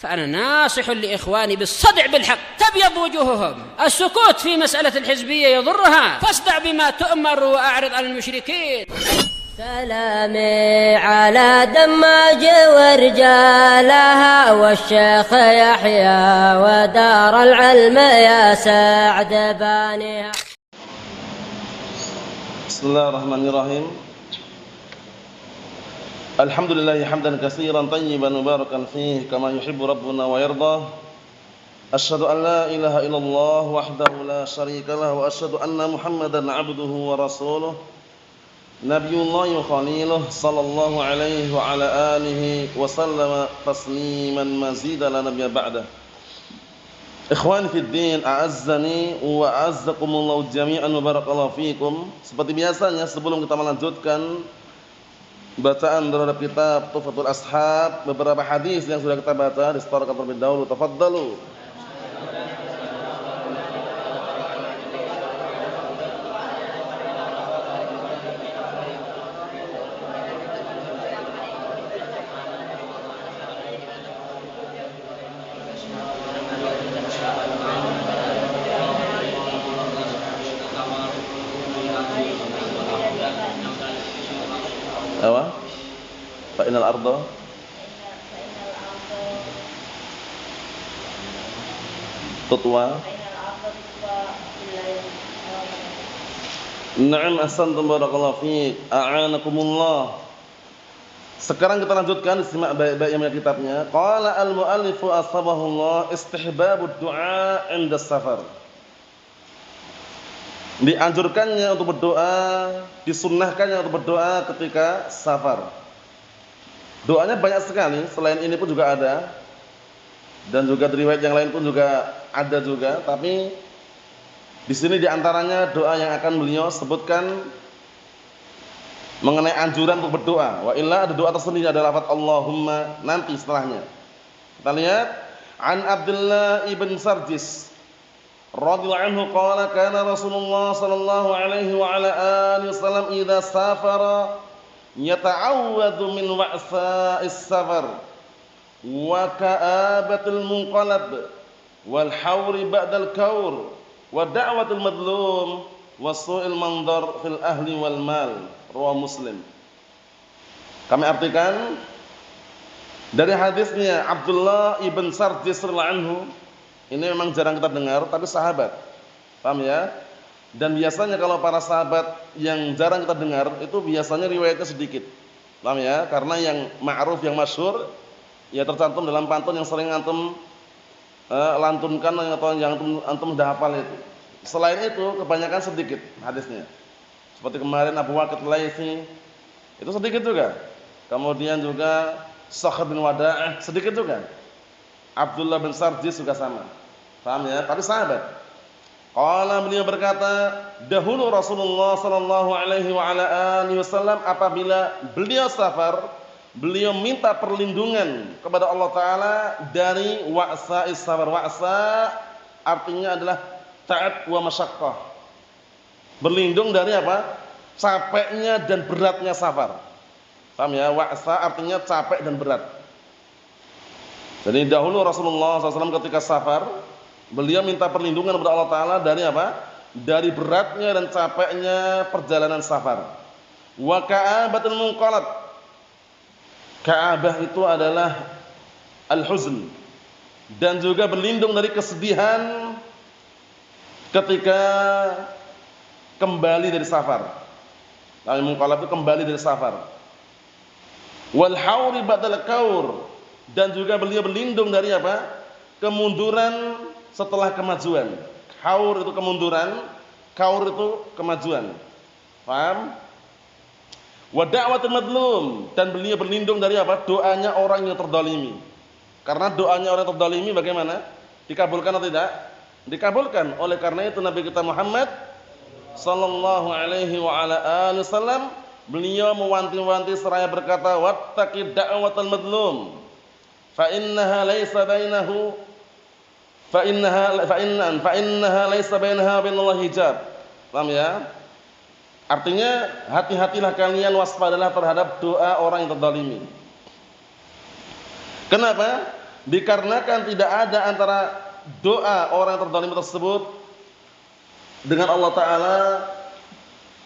فأنا ناصح لإخواني بالصدع بالحق تبيض وجوههم. السكوت في مسألة الحزبية يضرها، فاصدع بما تؤمر وأعرض عن المشركين. سلامي على دماج ورجالها والشيخ يحيى ودار العلم يا سعد بانيها. بسم الله الرحمن الرحيم. الحمد لله حمدا كثيرا طيبا مباركا فيه كما يحب ربنا ويرضى. أشهد أن لا إله إلا الله وحده لا شريك له وأشهد أن محمدا عبده ورسوله نبي الله وخليله صلى الله عليه وعلى آله وسلم تسليما مزيدا لا نبي بعده. Ikhwani fid din, a'azzani wa a'azzakumullahu jami'an wa barakallahu fikum. Seperti biasanya sebelum kita melanjutkan bacaan terhadap kitab Tuhfatul Ashab, beberapa hadis yang sudah kita baca disetorkan terlebih dahulu. Tafaddalu. Fa'inal arda tutwa. Na'am, ahsantum barakallahu fiik. A'anakumullah. Sekarang kita lanjutkan, simak baik-baik yang punya kitabnya. Qala al-mu'allifu asbahullah istihbabud du'a 'inda safar. Dianjurkannya untuk berdoa, disunnahkannya untuk berdoa ketika safar. Doanya banyak sekali, selain ini pun juga ada. Dan juga riwayat yang lain pun juga ada juga, tapi di sini diantaranya doa yang akan beliau sebutkan mengenai anjuran untuk berdoa. Wa illa ada doa tersendiri, ada lafaz Allahumma nanti setelahnya. Kita lihat an Abdullah ibn Sarjis radhiyallahu anhu qala kana Rasulullah sallallahu alaihi wa ala alihi wasallam idza safara yata'awwadhu min wa'sa'is safar wa ka'abatil munqalab wal hawri ba'dal kaur wa da'watul madlum wa su'il mandar fil ahli wal mal. Rawahu Muslim. Kami artikan dari hadisnya Abdullah ibn Sarjis radhiyallahu anhu. Ini memang jarang kita dengar, tapi sahabat. Paham ya? Dan biasanya kalau para sahabat yang jarang kita dengar itu biasanya riwayatnya sedikit. Paham ya? Karena yang ma'ruf, yang masyhur ya tercantum dalam pantun yang sering antum lantunkan atau yang antum sudah hafal itu. Selain itu kebanyakan sedikit hadisnya. Seperti kemarin Abu Waqid Laitsi itu sedikit juga. Kemudian juga Sakhr bin Wada'ah sedikit juga. Abdullah bin Sarjis juga sama. Paham ya? Tapi sahabat. Qala, beliau berkata, dahulu Rasulullah sallallahu alaihi wa ala alihi wasallam apabila beliau safar, beliau minta perlindungan kepada Allah taala dari wa'sa'is safar. Wa'sa artinya adalah ta'ab wa masyaqqah. Berlindung dari apa? Capeknya dan beratnya safar. Paham ya? Wa'sa artinya capek dan berat. Jadi dahulu Rasulullah SAW ketika safar, beliau minta perlindungan kepada Allah Ta'ala dari apa? Dari beratnya dan capeknya perjalanan safar. Wa ka'abatul munqalab. Ka'abah itu adalah al-huzn. Dan juga berlindung dari kesedihan ketika kembali dari safar. Al-munqalab itu kembali dari safar. Wal hawri ba'dal kaur. Dan juga beliau berlindung dari apa? Kemunduran setelah kemajuan. Kaur itu kemunduran, kaur itu kemajuan. Paham? Wa da'watul madlum, dan beliau berlindung dari apa? Doanya orang yang terdolimi. Karena doanya orang yang terdolimi bagaimana? Dikabulkan atau tidak? Dikabulkan. Oleh karena itu Nabi kita Muhammad sallallahu alaihi wa ala alihi wasallam beliau mewanti-wanti seraya berkata, wattaqi da'watal madlum fa innaha laisa bainahu fa innaha laisa bainaha bainallahi hijab. Paham ya? Artinya hati-hatilah kalian, waspadalah terhadap doa orang yang terzalimi. Kenapa? Dikarenakan tidak ada antara doa orang yang terzalimi tersebut dengan Allah Ta'ala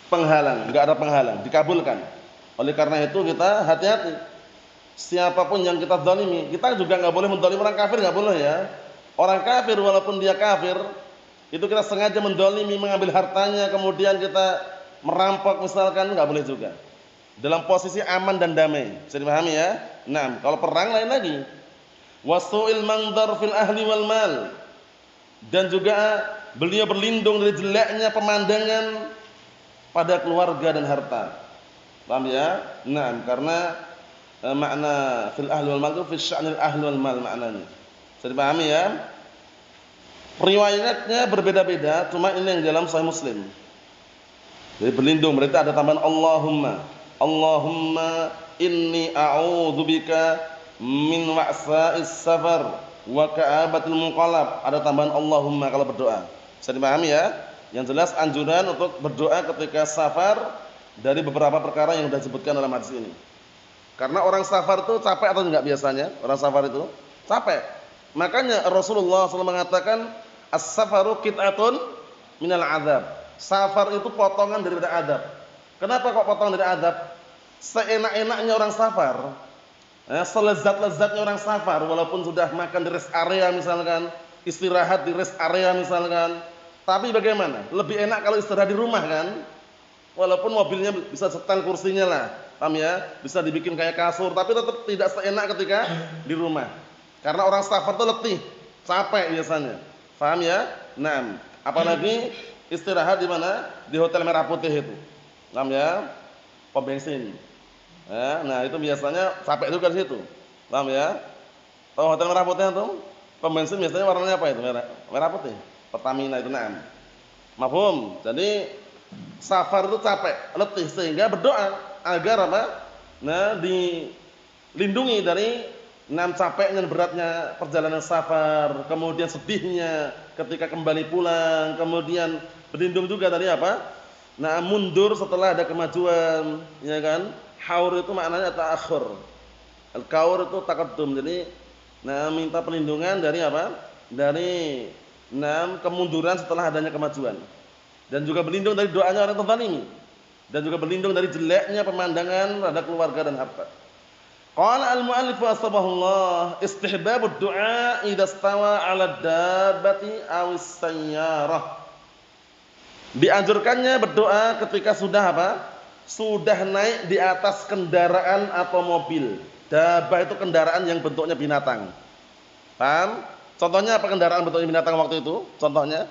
penghalang, enggak ada penghalang, dikabulkan. Oleh karena itu kita hati-hati. Siapapun yang kita zalimi, kita juga enggak boleh menzalimi orang kafir, enggak boleh ya. Orang kafir walaupun dia kafir, itu kita sengaja menzalimi, mengambil hartanya, kemudian kita merampok misalkan, enggak boleh juga. Dalam posisi aman dan damai. Bisa dipahami ya? Nah, kalau perang lain lagi. Wasu'il mandhar fil ahli wal mal. Dan juga beliau berlindung dari jeleknya pemandangan pada keluarga dan harta. Paham ya? Nah, karena makna fil ahli wal mal itu fi sya'nil ahli wal mal maknanya. Bisa dipahami ya? Riwayatnya berbeda-beda, cuma ini yang dalam Sahih Muslim. Jadi berlindung berarti ada tambahan Allahumma inni a'udzubika min wa'sa'is safar wa ka'abatil munqalab. Ada tambahan Allahumma kalau berdoa. Bisa dipahami ya? Yang jelas anjuran untuk berdoa ketika safar dari beberapa perkara yang sudah disebutkan dalam hadis ini. Karena orang safar itu capek atau enggak biasanya? Orang safar itu capek. Makanya Rasulullah SAW mengatakan as-safaru qit'atun minal azab. Safar itu potongan daripada adab. Kenapa kok potong dari adab? Seenak-enaknya orang safar, selezat-lezatnya orang safar, walaupun sudah makan di rest area misalkan, istirahat di rest area misalkan, tapi bagaimana? Lebih enak kalau istirahat di rumah kan? Walaupun mobilnya bisa setel kursinya lah, paham ya? Bisa dibikin kayak kasur, tapi tetap tidak seenak ketika di rumah. Karena orang safar itu letih, capek biasanya, paham ya? Nah, apalagi istirahat di mana? Di Hotel Merah Putih itu. Paham ya? Pom bensin. Ya, nah itu biasanya capek juga di situ. Paham ya? Tahu Hotel Merah Putih itu? Pom bensin biasanya warnanya apa itu? Merah putih. Pertamina itu nah. Mafhum? Jadi safar itu capek, letih sehingga berdoa agar apa? Nah, dilindungi dari capeknya dan beratnya perjalanan safar, kemudian sedihnya ketika kembali pulang, kemudian berlindung juga dari apa? Nah, mundur setelah ada kemajuan, ya kan? Haur itu maknanya ta'akhur. Al-kaur itu taqaddum. Jadi, minta perlindungan dari apa? Dari kemunduran setelah adanya kemajuan. Dan juga berlindung dari doanya orang terzalimi. Dan juga berlindung dari jeleknya pemandangan terhadap keluarga dan harta. Qala al-mu'allif wasbahullah istihbabud du'a idza stawa 'ala dabbati aw as-sayyarah. Dianjurkannya berdoa ketika sudah apa? Sudah naik di atas kendaraan atau mobil. Dabah itu kendaraan yang bentuknya binatang. Paham? Contohnya apa kendaraan bentuknya binatang waktu itu? Contohnya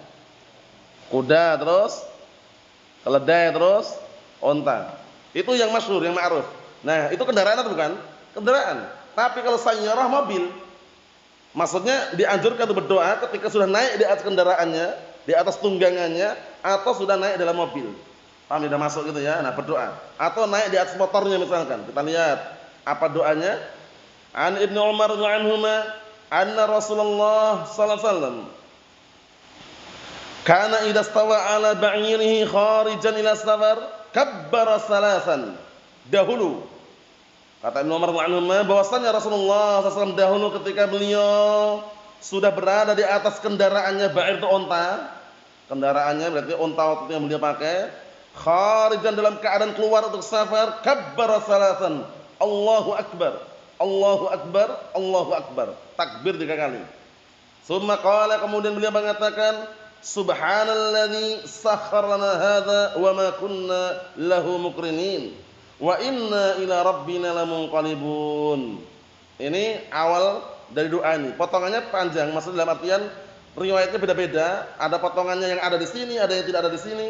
kuda, terus keledai, terus onta. Itu yang masyhur, yang ma'ruf. Nah, itu kendaraan atau bukan? Kendaraan. Tapi kalau sayyarah mobil, maksudnya dianjurkan untuk berdoa ketika sudah naik di atas kendaraannya, di atas tunggangannya, atau sudah naik dalam mobil. Paham, sudah masuk gitu ya. Nah, berdoa. Atau naik di atas motornya misalkan. Kita lihat apa doanya. An Ibnu Umar radhiyallahu anhuma anna Rasulullah sallallahu alaihi wasallam kana idza stawa ala ba'irihi kharijan ila safar kabbara salasan. Dahulu kata Ibnu Umar radhiyallahu anhuma bahwasanya Rasulullah SAW dahulu ketika beliau sudah berada di atas kendaraannya, ba'ir itu onta. Kendaraannya berarti onta waktu yang beliau pakai, kharijan dalam keadaan keluar untuk safar, kabbara salasan. Allahu akbar. Allahu akbar. Allahu akbar. Takbir 3 kali. Summa qala, kemudian beliau mengatakan, subhanalladzi sakhkhara lana hadza wa ma kunna lahu muqrinin wa inna ila rabbina lamunqalibun. Ini awal dari doa ini. Potongannya panjang, maksudnya dalam artian riwayatnya beda-beda, ada potongannya yang ada di sini, ada yang tidak ada di sini.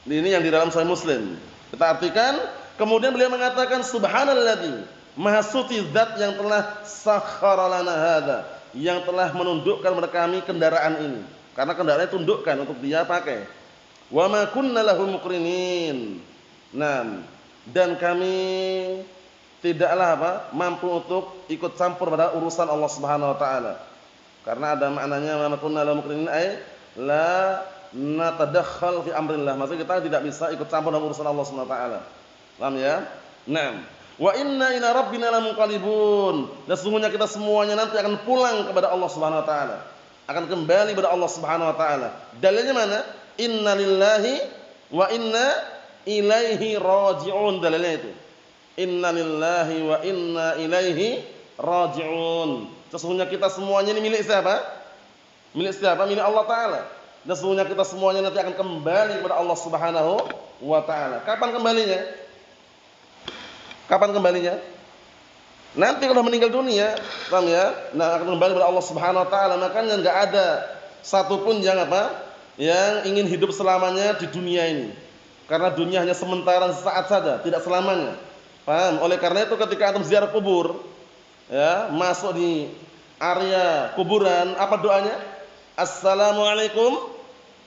Ini yang di dalam Sahih Muslim. Kita artikan, kemudian beliau mengatakan subhanalladzi, maha suci zat yang telah sakhkhara lana hadza, yang telah menundukkan kepada kami kendaraan ini. Karena kendaraannya tundukkan untuk dia pakai. Wa ma kunna lahu muqrinin. Nah, dan kami tidaklah apa? Mampu untuk ikut campur pada urusan Allah Subhanahu wa taala. Karena ada maknanya wa ma kunna lahu muqrinin ay la natadakhal fi amrillah. Maksudnya kita tidak bisa ikut campur dalam urusan Allah Subhanahu wa taala. Paham ya? Naam. Wa inna ila rabbina lamunqalibun. Dan sesungguhnya kita semuanya nanti akan pulang kepada Allah Subhanahu wa taala. Akan kembali kepada Allah Subhanahu wa taala. Dalilnya mana? Inna lillahi wa inna ilaihi raji'un. Dalilnya itu. Inna lillahi wa inna ilaihi raji'un. Sesungguhnya kita semuanya ini milik siapa? Milik siapa? Milik Allah taala. Dan sesungguhnya kita semuanya nanti akan kembali kepada Allah Subhanahu wa taala. Kapan kembalinya? Kapan kembalinya? Nanti kalau meninggal dunia, paham ya? Nah, akan kembali kepada Allah Subhanahu wa taala. Makanya enggak ada satupun yang apa? Yang ingin hidup selamanya di dunia ini. Karena dunia hanya sementara sesaat saja, tidak selamanya. Paham? Oleh karena itu ketika antum ziarah kubur, ya, masuk di area kuburan, apa doanya? Assalamualaikum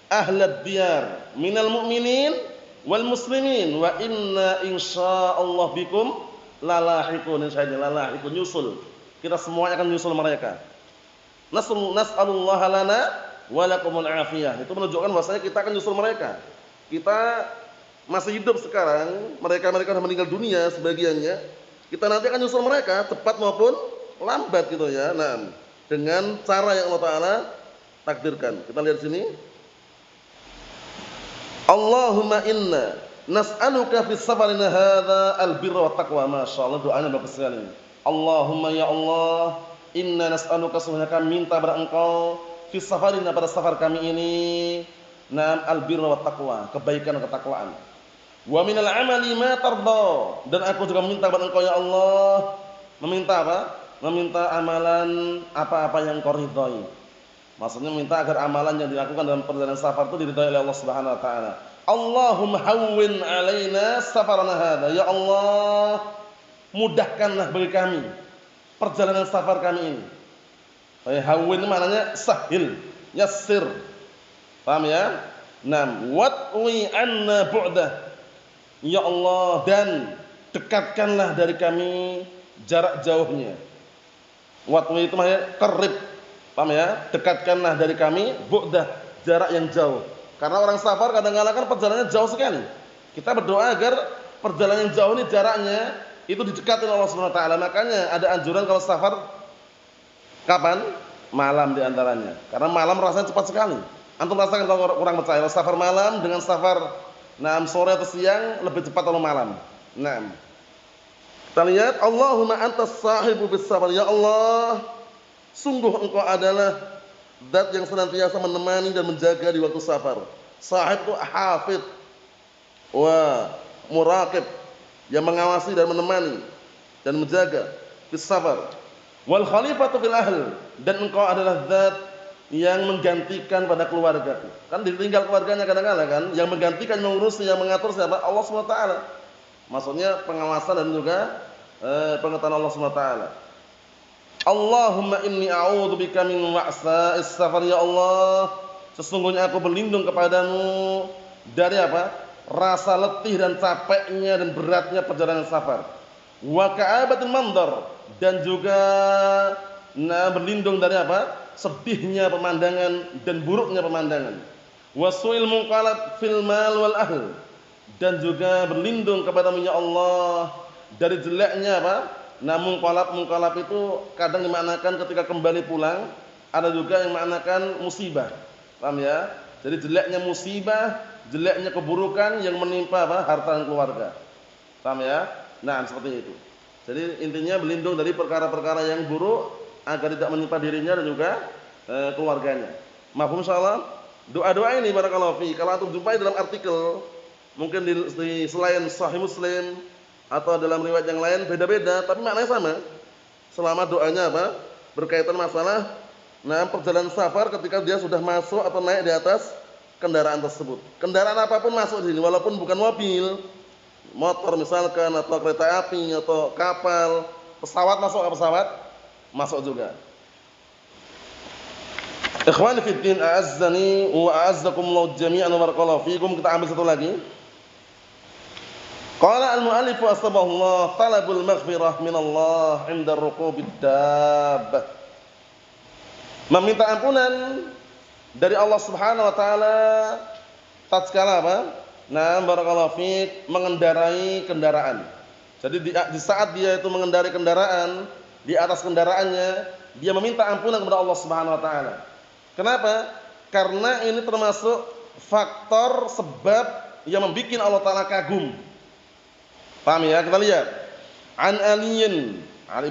ahlad diyar minal mu'minin wal muslimin wa inna insyaallah bikum lalahiqun. Insyaallah lalahiqun, nyusul. Kita semuanya akan nyusul mereka. Nas'alullah lana wa lakumul afiyah. Itu menunjukkan bahwasanya kita akan nyusul mereka. Kita masih hidup sekarang, mereka sudah meninggal dunia sebagiannya. Kita nanti akan nyusul mereka cepat maupun lambat gitu ya. Nah, dengan cara yang Allah taala takdirkan. Kita lihat sini. Allahumma inna nas'aluka fi safarina hadza albirra wat taqwa. Masyaallah, doanya bagus sekali. Allahumma ya Allah, inna nas'aluka, sesungguhnya kami minta kepada Engkau fi safarina, pada safar kami ini, nam albirra wat taqwa, kebaikan dan ketakwaan. Wa minal amali ma tarda, dan aku juga meminta kepada Engkau ya Allah, meminta apa? Meminta amalan apa-apa yang Engkau ridhai. Maksudnya minta agar amalan yang dilakukan dalam perjalanan safar itu diridhai oleh Allah Subhanahu wa taala. Allahumma hawwin alaina safarana hadza. Ya Allah, mudahkanlah bagi kami perjalanan safar kami ini. Hawwin maknanya sahil, yassir. Paham ya? Nam watwi anna bu'dah. Ya Allah, dan dekatkanlah dari kami jarak jauhnya. Watwi itu maknanya qarib. Paham ya? Dekatkanlah dari kami bu'dah, jarak yang jauh. Karena orang safar kadang-kadang kan perjalanannya jauh sekali. Kita berdoa agar perjalanan yang jauh ini jaraknya itu didekati oleh Allah Subhanahu wa taala. Makanya ada anjuran kalau safar kapan? Malam di antaranya. Karena malam rasanya cepat sekali. Antum rasakan kalau kurang percaya, kalau safar malam dengan safar sore atau siang lebih cepat kalau malam. Kita lihat, Allahumma antas sahibu bis safar. Ya Allah, sungguh Engkau adalah zat yang senantiasa menemani dan menjaga di waktu safar. Sahib itu hafid wa muraqib, yang mengawasi dan menemani dan menjaga bis safar. Wal khalifatu fil ahl, dan Engkau adalah zat yang menggantikan pada keluarga. Kan ditinggal keluarganya kadang-kadang kan, yang menggantikan, mengurusi, yang mengatur siapa? Allah Subhanahu wa taala. Maksudnya pengawasan dan juga pengetahuan Allah Subhanahu wa taala. Allahumma inni a'udzubika min wa'sa'is safar. Ya Allah, sesungguhnya aku berlindung kepadamu dari apa? Rasa letih dan capeknya dan beratnya perjalanan safar. Wa ka'abatil mandar, dan juga berlindung dari apa? Sedihnya pemandangan dan buruknya pemandangan. Wa su'il munqalab fil mal wal ahl, dan juga berlindung kepadamu ya Allah dari jeleknya apa? Mungkalab itu kadang dimaknakan ketika kembali pulang, ada juga yang maknakan musibah. Paham ya? Jadi jeleknya musibah, jeleknya keburukan yang menimpa apa? Harta dan keluarga. Paham ya? Nah, seperti itu. Jadi intinya berlindung dari perkara-perkara yang buruk agar tidak menimpa dirinya dan juga keluarganya. Mafhum insyaallah? Doa-doa ini barakallahu fi, kalau antum jumpai dalam artikel mungkin di selain Sahih Muslim atau dalam riwayat yang lain beda-beda, tapi maknanya sama. Selama doanya apa? Berkaitan masalah perjalanan safar ketika dia sudah masuk atau naik di atas kendaraan tersebut. Kendaraan apapun masuk di sini, walaupun bukan mobil, motor misalkan, atau kereta api, atau kapal, pesawat masuk ke pesawat? Masuk juga. Ikhwani fid din, a'azzani wa a'azzakumullahu jami'an wa barakallahu fikum. Kita ambil satu lagi. Qala al-mu'allif asbahullah talabul maghfirah minallah 'inda ruqubid dabbah. Meminta ampunan dari Allah Subhanahu wa taala tatkala apa? Barakallahu fik, mengendarai kendaraan. Jadi di saat dia itu mengendarai kendaraan, di atas kendaraannya, dia meminta ampunan kepada Allah Subhanahu wa taala. Kenapa? Karena ini termasuk faktor sebab yang membuat Allah taala kagum. Paham ya? Kita lihat. An Ali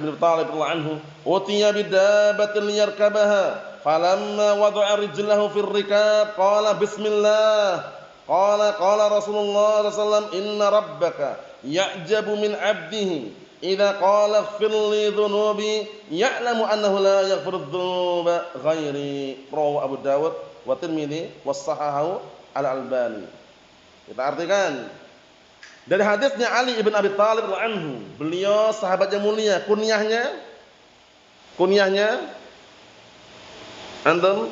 bin Abi Thalib radhiyallahu anhu, utiya bidabatin yarkabaha, falamma wada'a rijlahu fir rikab, qala bismillah. Qala Rasulullah sallallahu alaihi wasallam, inna rabbaka ya'jabu min 'abdihi idza qala ighfir li dhunubi ya'lamu annahu la yaghfiru dhunuba ghairi. Rawahu Abu Dawud wa Tirmidzi wa sahahahu Al-Albani. Kita artikan dari hadisnya Ali ibn Abi Thalib radhiyallahu anhu, beliau sahabat yang mulia, kunyahnya antum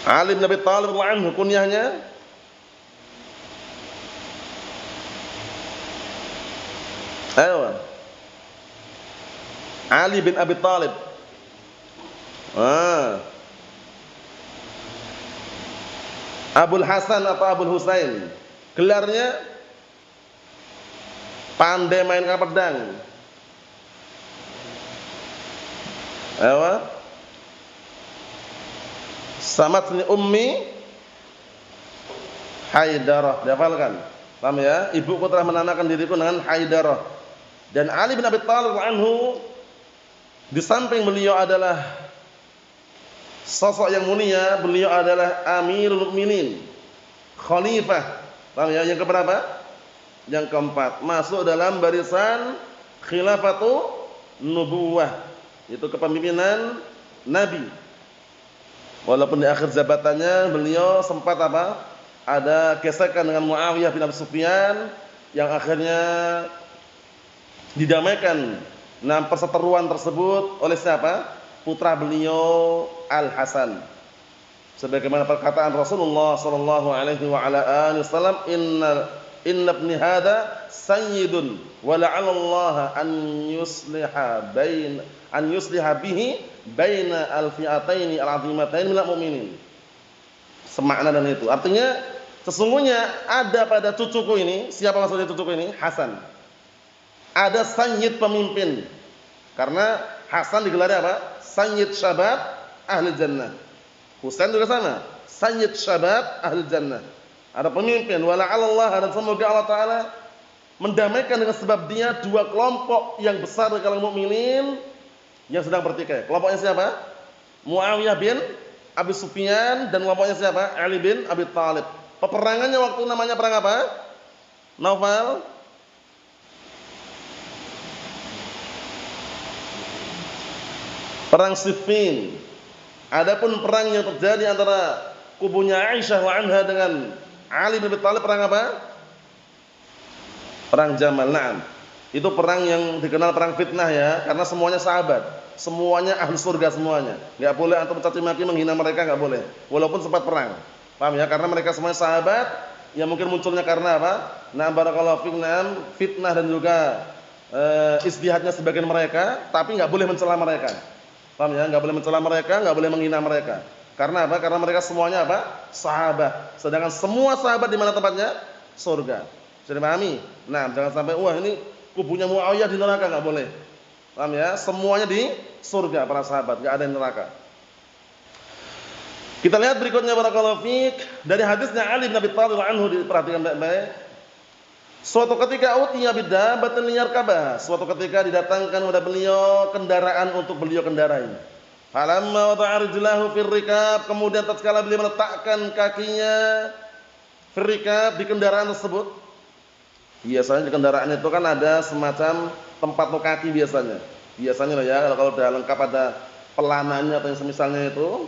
Ali bin Abi Thalib radhiyallahu anhu, kunyahnya ayo Ali bin Abi Thalib. Abul Hasan atau Abul Husain. Gelarnya pandai main pedang. Ayo. Samatni ummi Haidarah. Dihafalkan. Paham ya? Ibuku telah menamakan diriku dengan Haidarah. Dan Ali bin Abi Thalib anhu, di samping beliau adalah sosok yang mulia, beliau adalah Amirul Mukminin, khalifah. Paham ya? Yang keberapa? Yang keempat, masuk dalam barisan khilafatu nubuwah, itu kepemimpinan Nabi. Walaupun di akhir jabatannya beliau sempat apa? Ada gesekan dengan Muawiyah bin Abi Sufyan yang akhirnya didamaikan. Nah, perseteruan tersebut oleh siapa? Putra beliau Al-Hasan. Sebagaimana perkataan Rasulullah sallallahu alaihi wa ala alihi wasallam, inna ibni hadza sayyidun wa la'alla Allah an yusliha bihi baina al-fi'ataini al-'azimataini minal mu'minin. Semakna dan itu. Artinya sesungguhnya ada pada cucuku ini, siapa maksudnya cucuku ini? Hasan. Ada sayyid pemimpin. Karena Hasan digelarnya apa? Sayyid syabab ahli jannah. Husain juga sama, sayyid syabab ahli jannah. Ada pemimpin, wala 'ala Allah, dan semoga Allah taala mendamaikan dengan sebab dia dua kelompok yang besar dari kalangan mukminin yang sedang bertikai. Kelompoknya siapa? Muawiyah bin Abi Sufyan, dan kelompoknya siapa? Ali bin Abi Thalib. Peperangannya waktu namanya perang apa? Naufal? Perang Siffin. Adapun perang yang terjadi antara kubunya Aisyah wa anha dengan Ali bin Abi Thalib, perang apa? Perang Jamal. Naam. Itu perang yang dikenal perang fitnah ya, karena semuanya sahabat, semuanya ahli surga semuanya. Enggak boleh antum caci maki menghina mereka, enggak boleh. Walaupun sempat perang. Paham ya? Karena mereka semuanya sahabat, yang mungkin munculnya karena apa? Na'am barakallahu fikum, fitnah dan juga istihadnya sebagian mereka, tapi enggak boleh mencela mereka. Paham ya? Enggak boleh mencela mereka, enggak boleh menghina mereka. Karena apa? Karena mereka semuanya apa? Sahabat. Sedangkan semua sahabat di mana tempatnya? Surga. Sudah pahami? Nah, jangan sampai wah ini kubunya Muawiyah di neraka, enggak boleh. Paham ya? Semuanya di surga para sahabat, enggak ada yang neraka. Kita lihat berikutnya barakallahu fiik, dari hadisnya Ali bin Abi Thalib anhu, diperhatikan baik-baik. Suatu ketika utiya bidabatin liyarkabah, suatu ketika didatangkan kepada beliau kendaraan untuk beliau kendarai. Falamma wada'a rijlahu fir rikab, kemudian tatkala beliau meletakkan kakinya fir rikab, di kendaraan tersebut. Biasanya di kendaraan itu kan ada semacam tempat untuk kaki biasanya. Biasanya lah ya, kalau udah lengkap ada pelanannya atau yang semisalnya itu.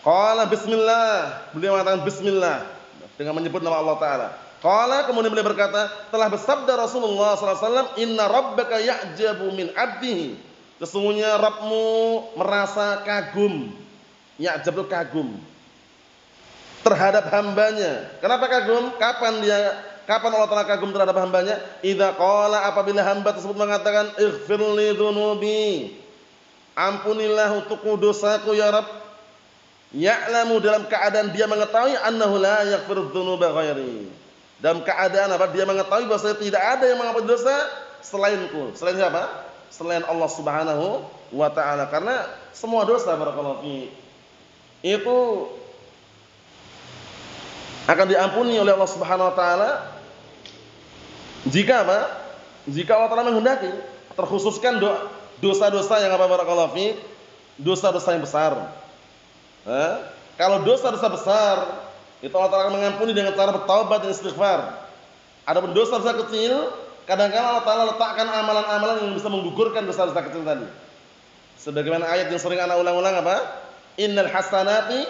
Qala bismillah, beliau mengatakan bismillah dengan menyebut nama Allah taala. Qala, kemudian beliau berkata, telah bersabda Rasulullah sallallahu alaihi wasallam, inna rabbaka ya'jabu min 'abdihi, sesungguhnya Rabbmu merasa kagum. Ya'jab itu kagum terhadap hambanya. Kenapa kagum? Kapan Allah taala kagum terhadap hambanya? Idza qala, apabila hamba tersebut mengatakan ighfirli dzunubi, ampunilah untukku dosaku ya Rabb. Ya'lamu, dalam keadaan dia mengetahui, annahu la yaghfiru dzunuba ghairi, Dalam keadaan apa? Dia mengetahui bahwa tidak ada yang mengampuni dosa selainku. Selain siapa? Selain Allah Subhanahu wa taala. Karena semua dosa barakallahu fi itu akan diampuni oleh Allah Subhanahu wa taala jika apa? Jika Allah Taala menghendaki. Terkhususkan dosa-dosa yang apa barakallahu fi? Dosa-dosa yang besar. Kalau dosa-dosa besar itu Allah Taala mengampuni dengan cara bertaubat dan istighfar. Adapun dosa-dosa kecil, kadang-kadang Allah Taala letakkan amalan-amalan yang bisa menggugurkan dosa-dosa kecil tadi. Sebagaimana ayat yang sering ana ulang-ulang apa? Innal hasanati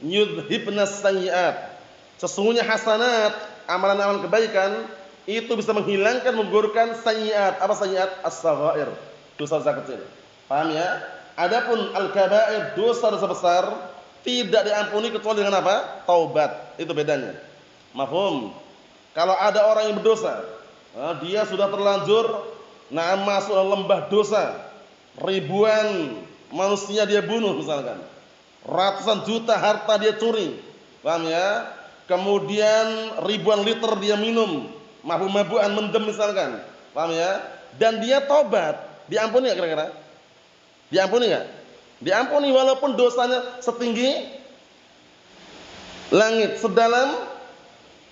yudhibnas sayyi'at. Sesungguhnya hasanat, amalan-amalan kebaikan itu bisa menghilangkan, menggugurkan sayyi'at. Apa sayyi'at? As-saghair, dosa-dosa kecil. Paham ya? Adapun al-kaba'ir, dosa-dosa besar tidak diampuni kecuali dengan apa? Taubat. Itu bedanya. Mafhum? Kalau ada orang yang berdosa, dia sudah terlanjur masuk dalam lembah dosa. Ribuan manusia dia bunuh misalkan. Ratusan juta harta dia curi. Paham ya? Kemudian ribuan liter dia minum, mabuk-mabukan, mendem misalkan. Paham ya? Dan dia taubat, diampuni enggak kira-kira? Diampuni enggak? Diampuni walaupun dosanya setinggi langit, sedalam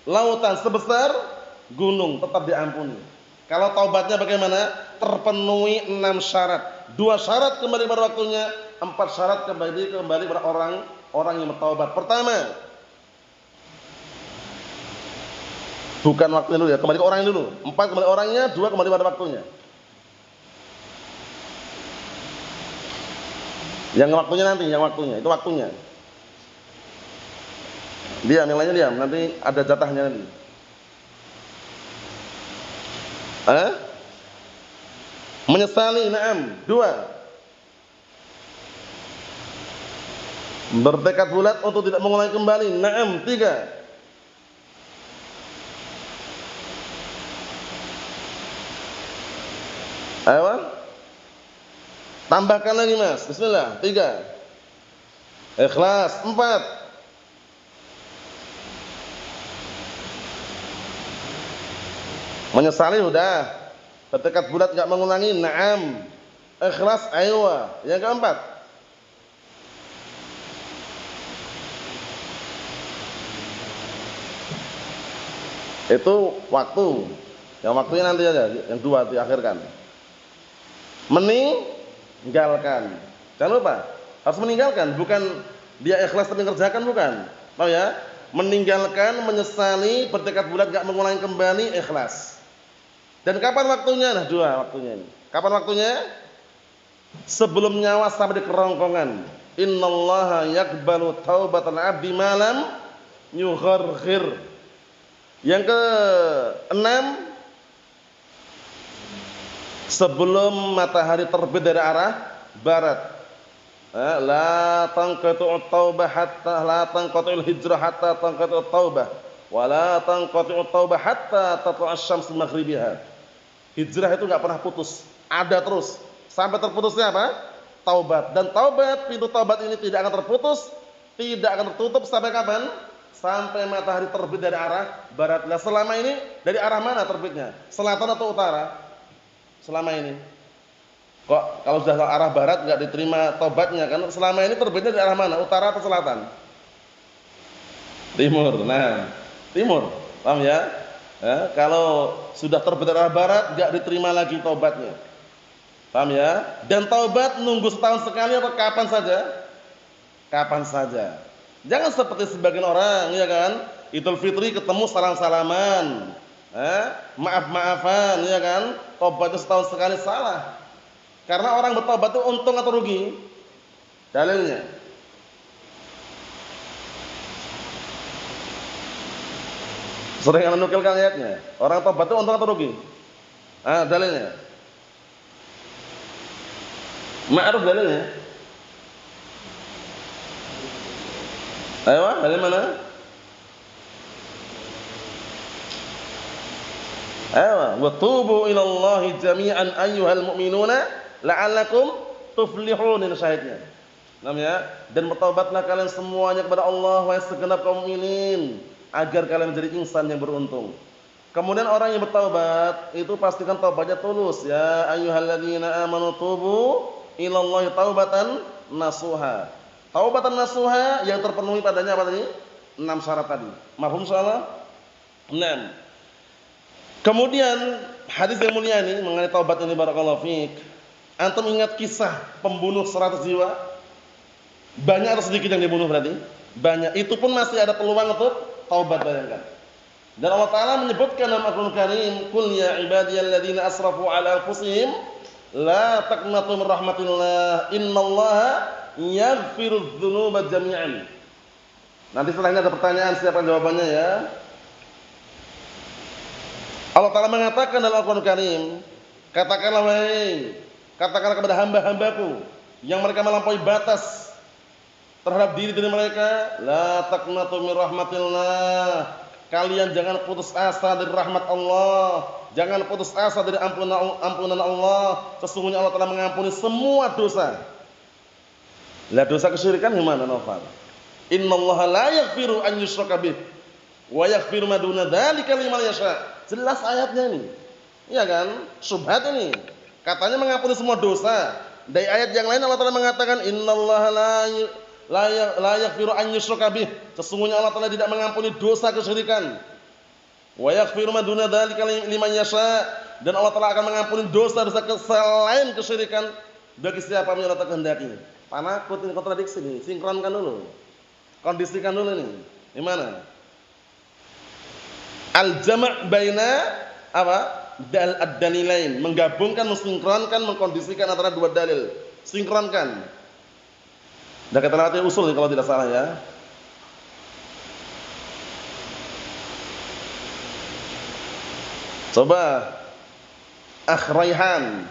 lautan, sebesar gunung, tetap diampuni. Kalau taubatnya bagaimana? Terpenuhi 6 syarat. 2 syarat kembali pada waktunya, 4 syarat kembali pada orang yang bertaubat. Pertama, bukan waktunya dulu ya, kembali ke orangnya dulu. 4 kembali orangnya, 2 kembali pada waktunya. Yang waktunya nanti, yang waktunya, itu waktunya. Diam, yang lainnya diam, nanti ada jatahnya nanti. Menyesali, na'am. 2. Bertekad bulat untuk tidak mengulangi kembali, na'am. 3. Ayo. Tambahkan lagi mas, bismillah. 3. Ikhlas. 4. Menyesali sudah. Bertekad bulat enggak mengulangi, na'am. Ikhlas, ayo. Yang keempat, itu waktu. Yang waktunya nanti aja, yang 2 diakhirkan. Meninggalkan. Jangan lupa, harus meninggalkan, bukan dia ikhlas tapi mengerjakan, bukan. Tahu ya? Meninggalkan, menyesali, bertekad bulat enggak mengulangi kembali, ikhlas. Dan kapan waktunya? Nah, 2 waktunya ini. Kapan waktunya? Sebelum nyawa sampai di kerongkongan. Innallaha yaqbalu taubatal 'abdi ma lam yugharghir. Yang ke-6, sebelum matahari terbit dari arah barat. La tanqatu'ut taubah hatta la tanqatu'ul hijrah hatta tanqatu'ut taubah wa la tanqatu'ut taubah hatta tatlu'asy syamsu maghribiha. Hijrah itu enggak pernah putus, ada terus sampai terputusnya apa? Taubat. Dan taubat, pintu taubat ini tidak akan terputus, tidak akan tertutup sampai kapan? Sampai matahari terbit dari arah barat. Nah, selama ini dari arah mana terbitnya? Selatan atau utara? Selama ini. Kok kalau sudah ke arah barat enggak diterima taubatnya kan? Selama ini terbitnya dari arah mana? Utara atau selatan? Timur. Nah, timur. Paham ya? Kalau sudah terbit dari arah barat enggak diterima lagi taubatnya. Paham ya? Dan taubat nunggu setahun sekali atau kapan saja? Kapan saja. Jangan seperti sebagian orang, ya kan? Idul Fitri ketemu salam-salaman. Maaf-maafan, ya kan? Taubatnya setahun sekali, salah. Karena orang bertobat itu untung atau rugi? Dalilnya. Sering menukilkan ayatnya. Orang tobat itu untung atau rugi? Dalilnya. Ma'ruf dalilnya. Ayo, dalil mana? Ayo, wa tubu ilallahi jami'an ayyuhal mu'minuna la'allakum tuflihun, ini syahidnya. Namanya, dan bertaubatlah kalian semuanya kepada Allah wahai segenap kaum mukminin agar kalian menjadi insan yang beruntung. Kemudian orang yang bertaubat itu pastikan taubatnya tulus. Ya ayyuhalladzina amanu tubu ilallahi taubatan nasuha. Taubatan nasuha yang terpenuhi padanya apa tadi? 6 syarat tadi. Mafhum insyaallah? 6. Kemudian hadis yang mulia ini mengenai taubat ini barakallahu fiik. Antum ingat kisah pembunuh 100 jiwa? Banyak atau sedikit yang dibunuh berarti? Banyak. Itu pun masih ada peluang untuk taubat, bayangkan. Dan Allah Ta'ala menyebutkan dalam Al-Qur'an Karim, "Qul ya ibadiyalladzina asrafu 'ala anfusihim la taqnatu min rahmatillah, innallaha yaghfirudz dzunuba jami'an." Nanti setelah ini ada pertanyaan, siapa jawabannya ya? Allah Ta'ala mengatakan dalam Al-Qur'an Karim, katakanlah kepada hamba-hambaku yang mereka melampaui batas terhadap diri mereka, la taqnatu min rahmatillah. Kalian jangan putus asa dari rahmat Allah, jangan putus asa dari ampunan Allah. Sesungguhnya Allah telah mengampuni semua dosa. Lah dosa kesyirikan gimana, Novel? Innallaha la yaghfiru an yushraka bih wa yaghfiru ma duna dzalika liman yasha. Jelas ayatnya ini. Iya kan? Syubhat ini. Katanya mengampuni semua dosa. Dari ayat yang lain Allah Taala mengatakan innallaha la yaghfiru an yushraka bih. Sesungguhnya Allah Taala tidak mengampuni dosa kesyirikan. Wa yaghfiru ma duna dzalika liman yasha. Dan Allah Taala akan mengampuni dosa-dosa selain kesyirikan bagi siapa yang Allah kehendaki. Panakut ini kontradiksi nih, sinkronkan dulu. Kondisikan dulu nih. Gimana? Al-jama' baina apa? Ad-dalilain, menggabungkan, mensinkronkan, mengkondisikan antara dua dalil. Sinkronkan. Dah kita lewati usul nih kalau tidak salah ya. Coba Raihan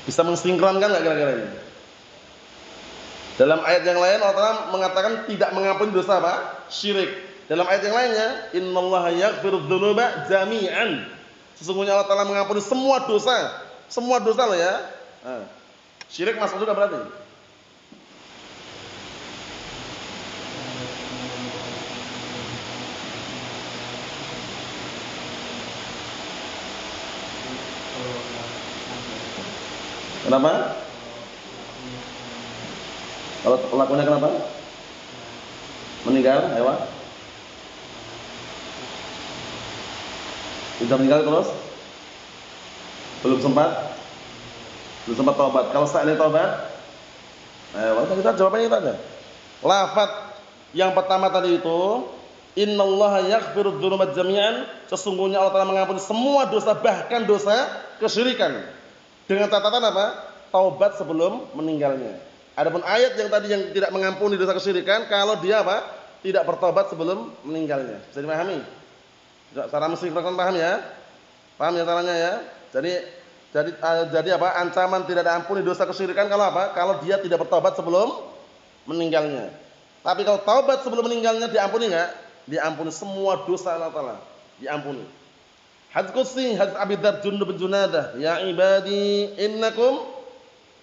bisa mensinkronkan enggak kira-kira ini? Dalam ayat yang lain Allah Ta'ala mengatakan tidak mengampuni dosa apa? Syirik. Dalam ayat yang lainnya, innallaha yaghfirudz dzunuba jami'an. Sesungguhnya Allah Ta'ala mengampuni semua dosa. Semua dosa loh ya. Nah, syirik masuk juga berarti. Kenapa? Kalau pelakunya kenapa? Meninggal, hewan? Sudah meninggal terus? Belum sempat taubat. Kalau saat ini taubat, kita jawabannya itu aja. Lafaz yang pertama tadi itu, innallaha yaghfirudz dzunuba jami'an. Sesungguhnya Allah Ta'ala mengampuni semua dosa, bahkan dosa kesyirikan. Dengan catatan apa? Taubat sebelum meninggalnya. Adapun ayat yang tadi yang tidak mengampuni dosa kesyirikan, kalau dia apa? Tidak bertobat sebelum meninggalnya. Bisa dipahami? Cara mensinkronkan, paham ya? Paham ya caranya ya? Jadi apa? Ancaman tidak diampuni dosa kesyirikan kalau apa? Kalau dia tidak bertobat sebelum meninggalnya. Tapi kalau taubat sebelum meninggalnya diampuni enggak? Diampuni semua dosa Allah Ta'ala. Diampuni. Hadits qudsi, hadits Abi Dzar Jundub bin Junadah, ya ibadi innakum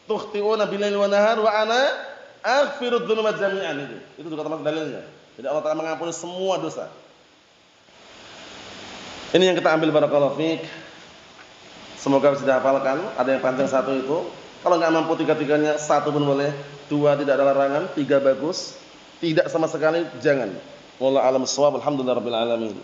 tukhti'una bil-laili wan nahar wa ana aghfirudz dzunuba jami'an. Itu juga termasuk dalilnya. Jadi Allah Ta'ala mengampuni semua dosa. Ini yang kita ambil barakallahu fiik. Semoga bisa dihafalkan. Ada yang panjang satu itu. Kalau enggak mampu tiga-tiganya, satu pun boleh. Dua tidak ada larangan, tiga bagus. Tidak sama sekali jangan. Wallahu a'lam bissawab. Alhamdulillahirabbil alamin.